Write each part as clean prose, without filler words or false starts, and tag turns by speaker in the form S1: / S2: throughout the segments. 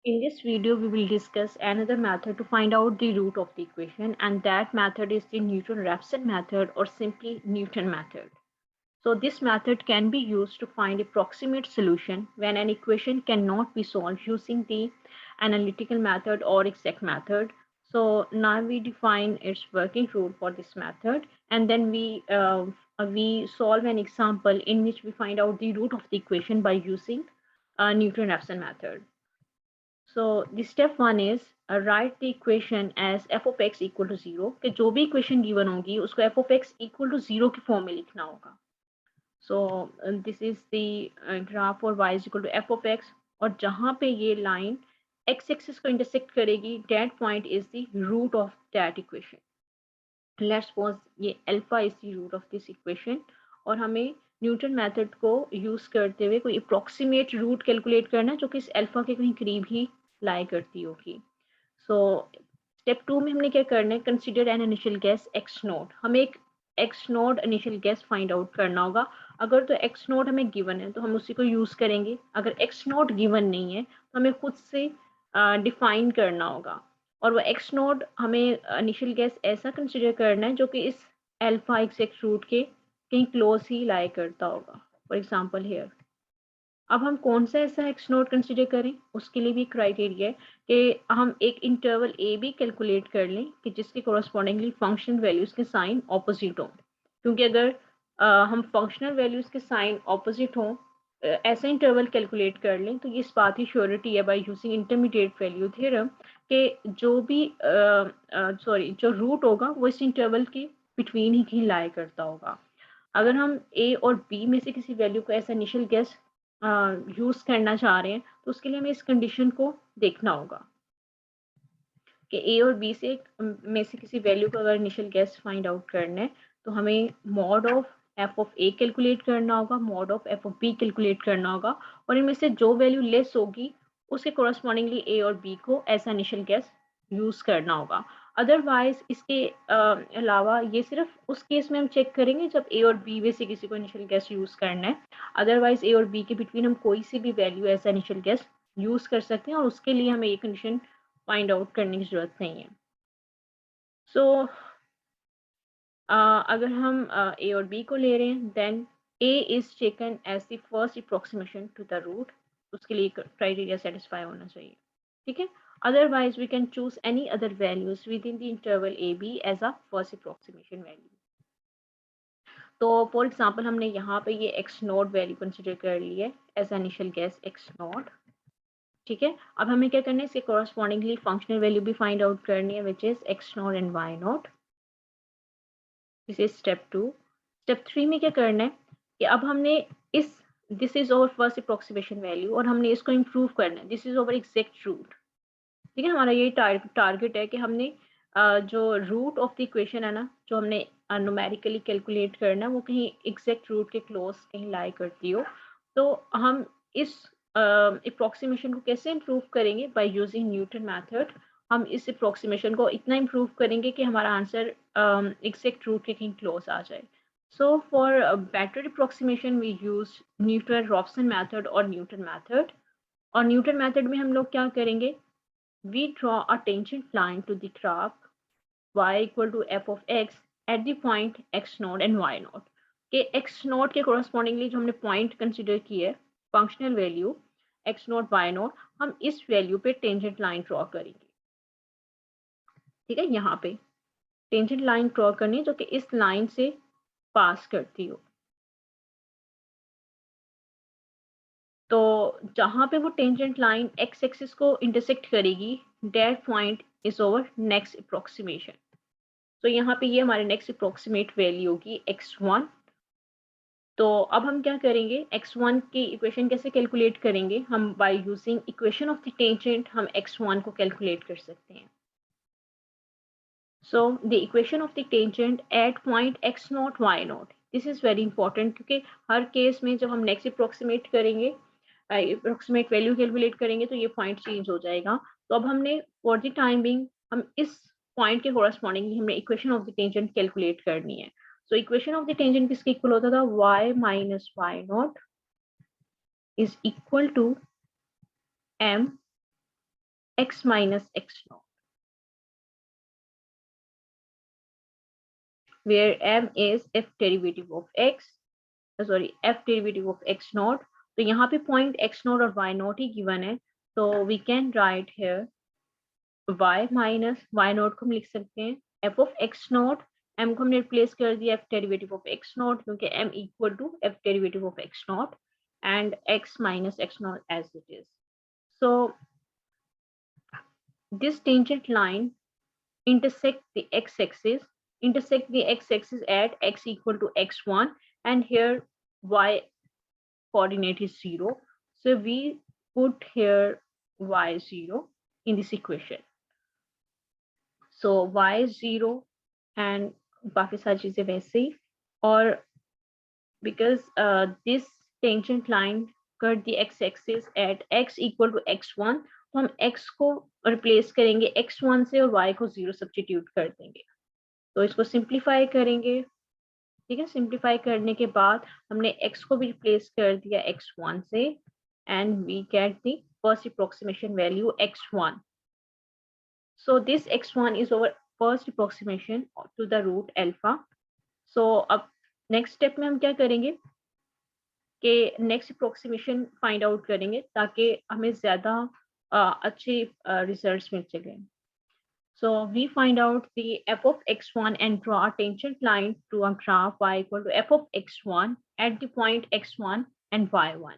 S1: In this video, we will discuss another method to find out the root of the equation, and that method is the Newton-Raphson method or simply Newton method. So this method can be used to find approximate solution when an equation cannot be solved using the analytical method or exact method. So now we define its working rule for this method, and then we solve an example in which we find out the root of the equation by using Newton-Raphson method. So the step one is write the equation as f of x equal to 0 कि जो भी equation given होगी उसको f of x equal to 0 की form में लिखना होगा. So this is the graph for y is equal to f of x और जहाँ पे ये line x axis को intersect करेगी that point is the root of that equation. Let's suppose ये alpha is the root of this equation और हमें Newton method को यूज करते हुए कोई अप्रोक्सीमेट रूट कैलकुलेट करना है जो कि इस अल्फा के कहीं करीब ही लाई करती होगी. सो स्टेप 2 में हमने क्या करना है, consider an initial guess x note. हमें एक x note initial guess find out करना होगा. अगर तो एक्स नोट हमें गिवन है तो हम उसी को यूज करेंगे. अगर एक्स नोट गिवन नहीं है तो हमें खुद से डिफाइन करना होगा और वो एक्स नोट हमें इनिशियल गैस ऐसा कंसीडर करना है जो कि इस अल्फा एग्जैक्ट रूट के कहीं क्लोज ही लाई करता होगा. For example hair. अब हम कौन सा ऐसा एक्स नोट कंसिडर करें, उसके लिए भी क्राइटेरिया है कि हम एक इंटरवल ए भी कैलकुलेट कर लें कि जिसके कोरस्पॉन्डिंगली फंक्शनल वैल्यूज के साइन ऑपोजिट हों. क्योंकि अगर हम फंक्शनल वैल्यूज के साइन ऑपोजिट हों ऐसा इंटरवल कैलकुलेट कर लें तो ये इस बात की श्योरिटी है by using intermediate value theorem कि जो भी जो रूट होगा वो इस इंटरवल के बिटवीन ही कहीं लाई करता होगा. अगर हम ए और बी में से किसी वैल्यू को ऐसा इनिशियल गेस यूज करना चाह रहे हैं तो उसके लिए हमें इस कंडीशन को देखना होगा कि ए और बी से में से किसी वैल्यू का अगर इनिशियल गेस फाइंड आउट करना है तो हमें mod of F of A calculate करना होगा, mod of F of B calculate करना होगा और इनमें से जो वैल्यू लेस होगी उसके कोरस्पॉन्डिंगली ए और बी को ऐसा इनिशियल गेस यूज करना होगा. अदरवाइज इसके अलावा ये सिर्फ उस केस में हम चेक करेंगे जब ए और बी में से किसी को इनिशियल गेस यूज करना है. अदरवाइज ए और बी के बिटवीन हम कोई सी भी वैल्यू ऐसा इनिशियल गेस यूज कर सकते हैं और उसके लिए हमें ये कंडीशन फाइंड आउट करने की जरूरत नहीं है. सो अगर हम ए और बी को ले रहे हैं then A is taken as the first approximation to the root. उसके लिए क्राइटेरिया सेटिस्फाई होना चाहिए. ठीक है. Otherwise, we can choose any other values within the interval AB as a first approximation value. तो फॉर एग्जाम्पल हमने यहाँ पे ये x नोट वैल्यू कंसिडर कर ली है as initial guess x naught. ठीक है. अब हमें क्या करना है, इसके कॉरस्पॉन्डिंगली फंक्शनल वैल्यू भी फाइंड आउट करनी है which is x naught and y naught. This is step 2. Step 3 में क्या करना है कि अब हमने इस this is our first approximation value और हमने इसको इम्प्रूव करना है. This is our exact root. ठीक है. हमारा ये टारगेट है कि हमने जो रूट ऑफ द इक्वेशन है ना जो हमने न्यूमेरिकली कैलकुलेट करना वो कहीं एग्जैक्ट रूट के क्लोज कहीं लाई करती हो. तो हम इस अप्रोक्सीमेशन को कैसे इम्प्रूव करेंगे, बाय यूजिंग न्यूटन मेथड. हम इस अप्रोक्सीमेशन को इतना इम्प्रूव करेंगे कि हमारा आंसर एग्जैक्ट रूट के कहीं क्लोज आ जाए. So for better approximation we use Newton Raphson method और न्यूटन मेथड. और न्यूटन मेथड में हम लोग क्या करेंगे, we draw a tangent line to the graph y equal to f of x at the point x naught and y naught. के x naught के correspondingly जो हमने point consider की है functional value x naught y naught, हम इस value पे tangent line draw करेंगे. ठीक है. यहाँ पे tangent line draw करनी है जो कि इस line से pass करती हो. तो जहाँ पे वो टेंजेंट लाइन एक्स एक्सिस को इंटरसेक्ट करेगी that point is over next approximation. तो यहाँ पे ये हमारे नेक्स्ट अप्रोक्सीमेट वैल्यू होगी x1. तो अब हम क्या करेंगे, x1 की इक्वेशन कैसे कैलकुलेट करेंगे, हम by using equation of the tangent हम x1 को कैलकुलेट कर सकते हैं. So the equation of the tangent at point x not y not, this is very important क्योंकि हर केस में जब हम नेक्स्ट अप्रोक्सीमेट करेंगे अप्रोक्सीमेट वैल्यू कैलकुलेट करेंगे तो ये पॉइंट चेंज हो जाएगा. तो अब हमने फॉर द टाइम बिंग हम इस पॉइंट के कोरस्पॉन्डिंगली हमने equation of the tangent calculate करनी है. So equation of the tangent किसके इक्वल होता था, y minus y naught is equal to m x minus x naught, where m is f derivative of x, f derivative of x naught. तो यहाँ पे point x naught और y naught ही given है, तो we can write here y minus y naught को हम लिख सकते हैं f of x naught, m को हमने रिप्लेस कर दिया f derivative of x naught क्योंकि m equal to f derivative of x naught and x minus x naught as it is. So this tangent line intersect the x-axis at x equal to x1, and here y coordinate is 0. So we put here y 0 in this equation. So y is 0 and बाकी सारी चीजें वैसे ही, और because this tangent line cut the x-axis at x equal to x1, तो हम x को replace करेंगे x1 से और y को 0 सब्स्टिट्यूट कर देंगे, तो इसको सिंप्लीफाई करेंगे। ठीक है, सिंप्लीफाई करने के बाद हमने x को भी रिप्लेस कर दिया x1 से, and we get the first approximation value x1. So this x1 is our first approximation to the root alpha. So अब नेक्स्ट स्टेप में हम क्या करेंगे कि नेक्स्ट अप्रोक्सीमेशन फाइंड आउट करेंगे ताकि हमें ज्यादा अच्छे रिजल्ट्स मिल सकें. So we find out the f of x1 and draw a tangent line to a graph y equal to f of x1 at the point x1 and y1.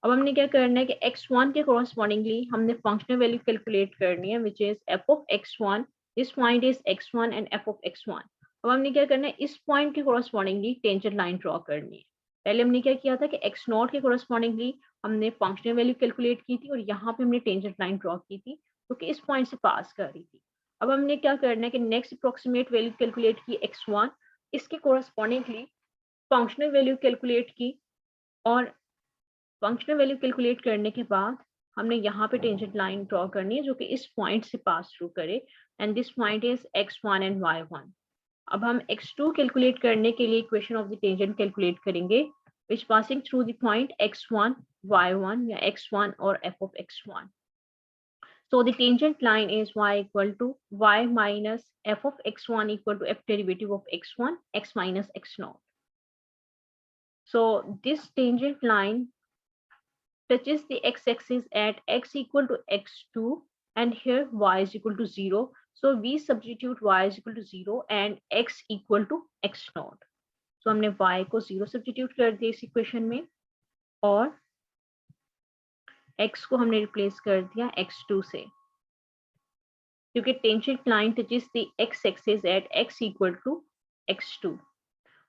S1: अब हमने क्या करना है कि x1 के correspondingly हमने functional value calculate करनी है, which is f of x1. This point is x1 and f of x1. अब हमने क्या करना है, इस पॉइंट के correspondingly टेंजेंट लाइन ड्रॉ करनी है. पहले हमने क्या किया था कि x0 के correspondingly हमने फंक्शनल वैल्यू कैलकुलेट की थी और यहाँ पे हमने टेंजेंट लाइन ड्रॉ की थी क्योंकि इस पॉइंट से पास कर रही थी. अब हमने क्या करना है कि नेक्स्ट अप्रोक्सीमेट वैल्यू कैलकुलेट की x1, इसके correspondingly फंक्शनल वैल्यू कैलकुलेट की, और फंक्शनल वैल्यू कैलकुलेट करने के बाद हमने यहाँ पे टेंजेंट लाइन ड्रॉ करनी है जो कि इस पॉइंट से पास थ्रू करे, and this point is x1 and y1. अब हम x2 कैलकुलेट करने के लिए equation of the tangent calculate करेंगे which passing through the point x1 y1 या x1 और f of x1. So the tangent line is y equal to y minus f of x1 equal to f derivative of x1 x minus x0. So this tangent line touches the x-axis at x equal to x2, and here y is equal to 0. So we substitute y is equal to 0 and x equal to x0. So हमने y को 0 substitute कर दिया इस equation में, और x को हमने replace कर दिया x2 से, क्योंकि tangent line touches the x axis at x equal to x2,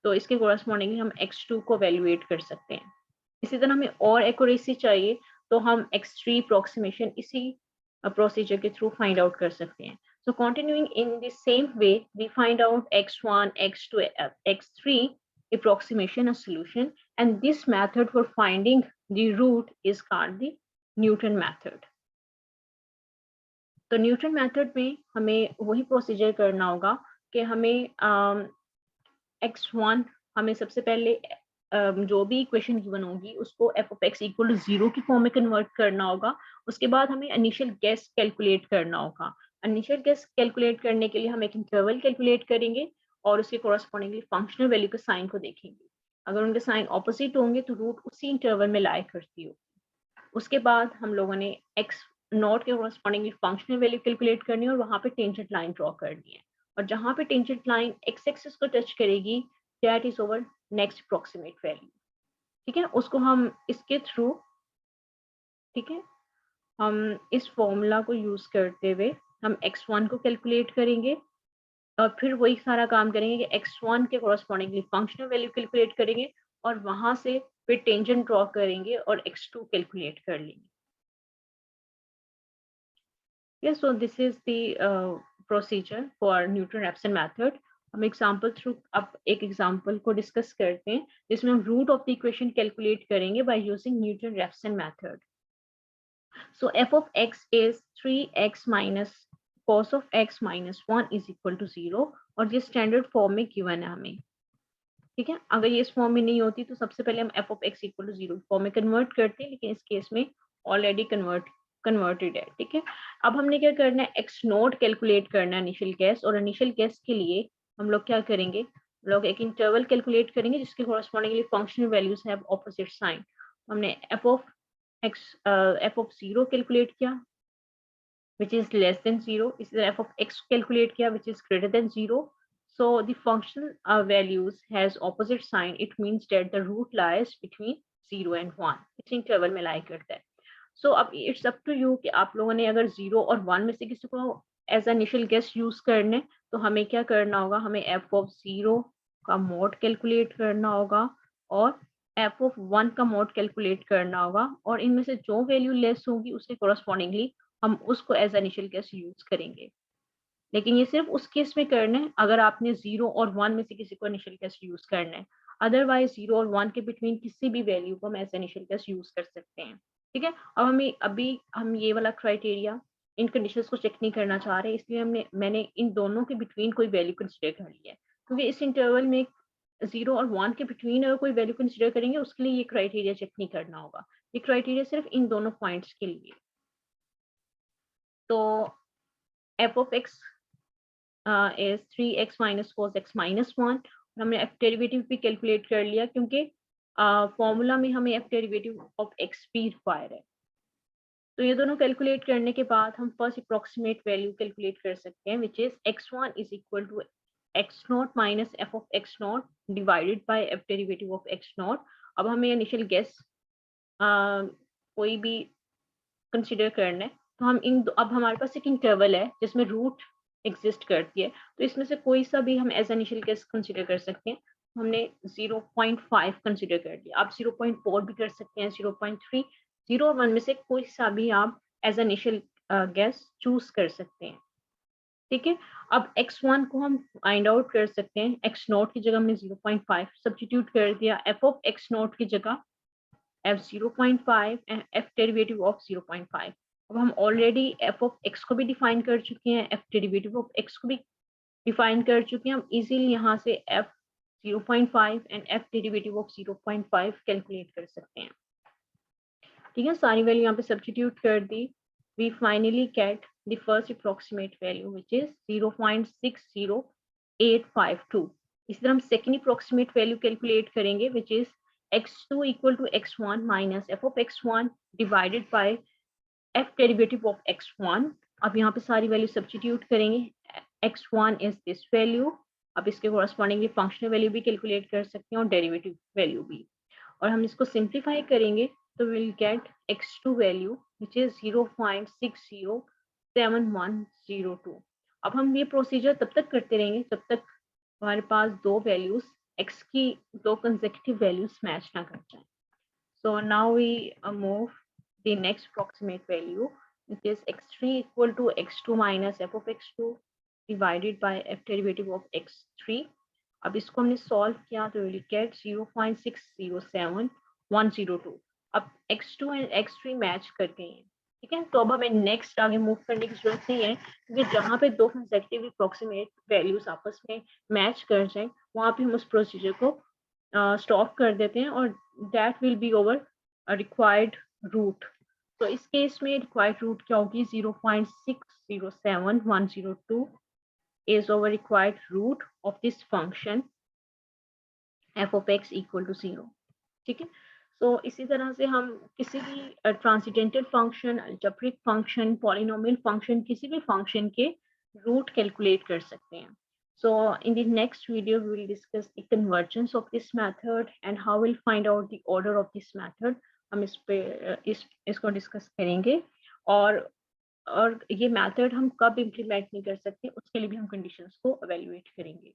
S1: तो इसके कोरस्पॉन्डिंगली हम x2 को एवेल्युएट कर सकते हैं. इसी तरह हमें और एक्यूरेसी चाहिए तो हम x3 अप्रोक्सीमेशन इसी प्रोसीजर के थ्रू फाइंड आउट कर सकते हैं. So continuing in the same way, we find out x1, x2, x3 approximation a solution, and this method for finding the root is called the Newton method. तो Newton method में हमें वही procedure करना होगा कि हमें x1 हमें सबसे पहले जो भी इक्वेशन गिवन होगी उसको f of x equal to 0 की फॉर्म में कन्वर्ट करना होगा. उसके बाद हमें इनिशियल गेस कैलकुलेट करना होगा. इनिशियल गेस कैलकुलेट करने के लिए हम एक इंटरवल कैलकुलेट करेंगे और उसके कोरस्पॉन्डिंगली फंक्शनल वैल्यू के साइन को देखेंगे. अगर उनके साइन ऑपोजिट होंगे तो रूट उसी इंटरवल में लाई करती होगी. उसके बाद हम लोगों ने x0 के कोरस्पॉन्डिंगली फंक्शनल वैल्यू कैलकुलेट करनी है और वहां पे टेंजेंट लाइन ड्रॉ करनी है, और जहां पे टेंजेंट लाइन x एक्सिस को टच करेगी that is over next approximate value. ठीक है, उसको हम इसके थ्रू, ठीक है, हम इस फॉर्मूला को यूज करते हुए हम x1 को कैलकुलेट करेंगे और फिर वही सारा काम करेंगे कि x1 के कोरस्पॉन्डिंगली फंक्शनल वैल्यू कैलकुलेट करेंगे और वहां से फिर टेंजेंट ड्रॉ करेंगे और x2 कैलकुलेट कर लेंगे. Yes, so this is the procedure for Newton-Raphson method. हम एग्जाम्पल थ्रू अब एक एग्जाम्पल को डिस्कस करते हैं जिसमें हम root of the equation calculate करेंगे by using Newton Raphson method. So f of x is 3x minus cos of x minus 1 is equal to 0, और ये स्टैंडर्ड फॉर्म में गिवन है हमें. ठीक है, अगर ये इस फॉर्म में नहीं होती तो सबसे पहले हम f of x equal to 0 form में कन्वर्ट करते हैं, लेकिन इस केस में ऑलरेडी कन्वर्ट कन्वर्टेड है, ठीक है। अब हमने क्या करना है, एक्स नोट कैलकुलेट करना है इनिशियल गैस, और इनिशियल गैस के लिए हम लोग क्या करेंगे, हम लोग एक इंटरवल कैलकुलेट करेंगे जिसके correspondingly functional values have opposite sign. हमने एफ ऑफ जीरो कैलकुलेट किया which is less than 0. Is the f of x calculate किया which is greater than 0. So the functional values has opposite sign. It means that the root lies between 0 and 1. इस interval में लाई करता है. So अब it's up to you कि आप लोगों ने अगर 0 और 1 में से किसी को एज इनिशियल गेस यूज करने, तो हमें क्या करना होगा, हमें f of 0 का मोड कैलकुलेट करना होगा और f of 1 का मोड कैलकुलेट करना होगा, और इनमें से जो वैल्यू लेस होगी उसके कोरस्पॉन्डिंगली हम उसको एज इनिशियल गेस यूज करेंगे। लेकिन ये सिर्फ उस केस में करना है अगर आपने 0 और 1 में से किसी को इनिशियल गेस यूज करना है। अदरवाइज 0 और 1 के बिटवीन किसी भी वैल्यू को हम एज इनिशियल गेस यूज कर सकते हैं, ठीक है। अब हमें अभी हम ये वाला क्राइटेरिया इन कंडीशंस को चेक नहीं करना चाह रहे, इसलिए मैंने इन दोनों के बिटवीन कोई वैल्यू कंसिडर कर लिया है, क्योंकि इस इंटरवल में 0 और 1 के बिटवीन अगर कोई वैल्यू कंसिडर करेंगे उसके लिए ये क्राइटेरिया चेक नहीं करना होगा। ये क्राइटेरिया सिर्फ इन दोनों पॉइंट्स के लिए। तो f of x is 3x minus cos x minus 1, हमने f डेरिवेटिव भी कैलकुलेट कर लिया क्योंकि फॉर्मूला में हमें f डेरिवेटिव ऑफ x भी रिक्वायर है। तो ये दोनों कैलकुलेट करने के बाद हम फर्स्ट अप्रोक्सीमेट वैल्यू कैलकुलेट कर सकते हैं which is x1 is equal to x naught minus f of x naught divided by f derivative of x naught. अब हमें इनिशियल गेस कोई भी कंसिडर करना है, तो हम अब हमारे पास एक इंटरवल है जिसमें रूट एग्जिस्ट करती है, तो इसमें से कोई सा भी हम एज इनिशियल गेस कंसिडर कर सकते हैं। हमने 0.5 कंसिडर कर लिया, आप 0.4 भी कर सकते हैं, 0.3, 0 और 1 में से कोई सा भी आप एज इनिशियल गेस चूज कर सकते हैं, ठीक है। अब x1 को हम फाइंड आउट कर सकते हैं, x नोट की जगह हमने 0.5 सब्स्टिट्यूट कर दिया, f ऑफ x नोट की जगह f 0.5 and f derivative of 0.5। अब हम ऑलरेडी f ऑफ x को भी डिफाइन कर चुके हैं, f डेरिवेटिव ऑफ x को भी डिफाइन कर चुके हैं। हम इजीली यहाँ से f 0.5 and f derivative of 0.5 calculate कर सकते हैं, ठीक है। सारी वैल्यू यहाँ पे सब्स्टिट्यूट कर दी, we finally get the first approximate value which is 0.60852। इसी तरह हम सेकेंड अप्रोक्सीमेट वैल्यू कैलकुलेट करेंगे which is x2 equal to x1 minus f of x1 divided by f derivative of x1। अब यहाँ पे सारी वैल्यू सब्स्टिट्यूट करेंगे, x1 is this value। अब इसके कोरस्पॉन्डिंगली फंक्शनल वैल्यू भी कैलकुलेट कर सकते हैं और डेरिवेटिव वैल्यू भी, और हम इसको सिंप्लीफाई करेंगे तो we'll get x2 value which is 0.607102। अब हम ये प्रोसीजर तब तक करते रहेंगे जब तक हमारे पास दो वैल्यूज x की दो कंसेक्यूटिव वैल्यूज मैच ना कर जाए। So now we move the next approximate value which is x3 equal to x2 minus f of x2 divided by f derivative of x3। अब इसको हमने सॉल्व किया तो we'll get 0.607102। अब x2 एंड x3 मैच कर गए हैं, ठीक है। तो अब हमें नेक्स्ट आगे मूव करने की जरूरत नहीं है, क्योंकि जहाँ पे दो कंसेक्यूटिव अप्रोक्सीमेट वैल्यूज आपस में मैच कर जाए वहाँ पे हम उस प्रोसीजर को स्टॉप कर देते हैं और that will be our required root. तो इस केस में रिक्वायर्ड रूट क्या होगी, 0.607102 is our required root of this function f of x equal to 0, ठीक है। सो इसी तरह से हम किसी भी transcendental function, algebraic function, polynomial function, किसी भी फंक्शन के रूट कैलकुलेट कर सकते हैं। So in the next video we will discuss the convergence of this method and how we'll find out the order of this method। हम इसको discuss करेंगे, और ये मेथड हम कब इम्प्लीमेंट नहीं कर सकते उसके लिए भी हम कंडीशंस को एवेल्युएट करेंगे।